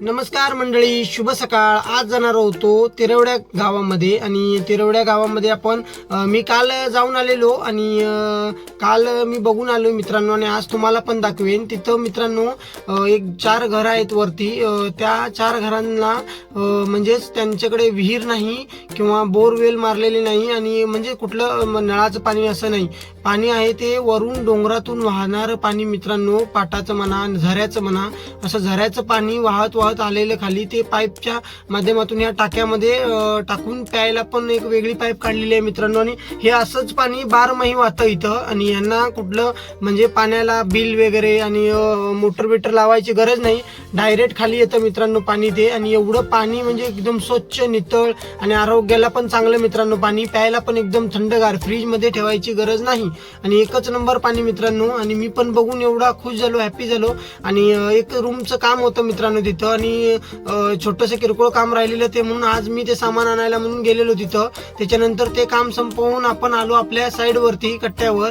नमस्कार मंडळी, शुभ सकाळ. आज जाणार होतो तिरवड्या गावामध्ये आणि तिरवड्या गावामध्ये आपण मी काल जाऊन आलेलो आणि काल मी बघून आलो मित्रांनो आणि आज तुम्हाला पण दाखवेन. तिथं मित्रांनो एक 4 घर आहेत वरती. त्या 4 घरांना म्हणजेच त्यांच्याकडे विहीर नाही किंवा बोरवेल मारलेली नाही आणि म्हणजे कुठलं नळाचं पाणी असं नाही. पाणी आहे ते वरून डोंगरातून वाहणारं पाणी मित्रांनो. पाटाचं म्हणा, झऱ्याचं म्हणा, असं झऱ्याचं पाणी वाहत वाहत आलेलं खाली ते पाईपच्या माध्यमातून या टाक्यामध्ये टाकून प्यायला पण एक वेगळी पाईप काढलेली आहे मित्रांनो. आणि हे असंच पाणी बारमाही वाहतं इथं आणि यांना कुठलं म्हणजे पाण्याला बिल वगैरे आणि मोटर बिटर लावायची गरज नाही. डायरेक्ट खाली येतं मित्रांनो पाणी ते. आणि एवढं पाणी म्हणजे एकदम स्वच्छ, नितळ आणि आरोग्याला पण चांगलं मित्रांनो. पाणी प्यायला पण एकदम थंडगार, फ्रीजमध्ये ठेवायची गरज नाही आणि एकच नंबर पाणी मित्रांनो. आणि मी पण बघून एवढा खुश झालो, हॅपी झालो. आणि एक रूमचं काम होतं मित्रांनो तिथं आणि छोटंसं किरकोळ काम राहिलेलं ते म्हणून आज मी ते सामान आणायला म्हणून गेलेलो तिथं. त्याच्यानंतर ते काम संपवून आपण आलो आपल्या साईडवरती, कट्ट्यावर,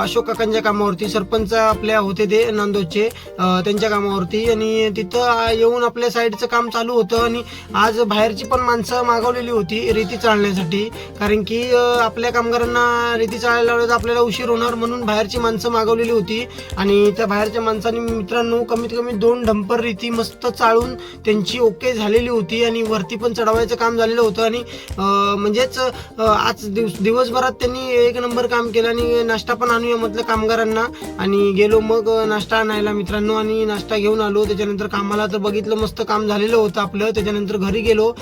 अशोक काकांच्या कामावरती. सरपंच आपल्या होते ते नांदोदचे, त्यांच्या कामावरती. आणि तिथं येऊन आपल्या साईडचं काम चालू होतं. आणि आज बाहेरची पण माणसं मागवलेली होती रेती चाळण्यासाठी, कारण की आपल्या कामगारांना रेती चाळायला लावलं तर आपल्याला उशीर होणार म्हणून बाहेरची माणसं मागवलेली होती. आणि त्या बाहेरच्या माणसांनी मित्रांनो कमीत कमी 2 डंपर रेती मस्त चाळून त्यांची ओके झालेली होती आणि वरती पण चढवायचं काम झालेलं होतं. आणि म्हणजेच आज दिवसभरात त्यांनी एक नंबर काम केलं. आणि नाश्ता पण आणूया म्हटलं कामगारांना आणि गेलो मग नाश्ता आणायला मित्रांनो. आणि नाश्ता घेऊन आलो. त्याच्यानंतर कामाला तर बघितलं मस्त काम झालेलं होतं आपलं. त्याच्यानंतर घरी गेलो,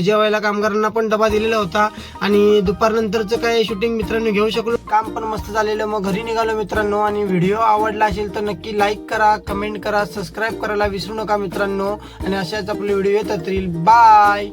जेवायला कामगारांना पण डबा दिलेला होता. आणि दुपारनंतरचं काय शूटिंग मित्रांनो घेऊ शकलो. काम पण मस्त झालेलं. मग घरी निघालो मित्रांनो. आणि व्हिडिओ आवडला असेल तर नक्की लाईक करा, कमेंट करा, सबस्क्राईब करायला विसरू नका मित्रांनो. आणि अशाच आपले व्हिडिओ येतात राहील. बाय.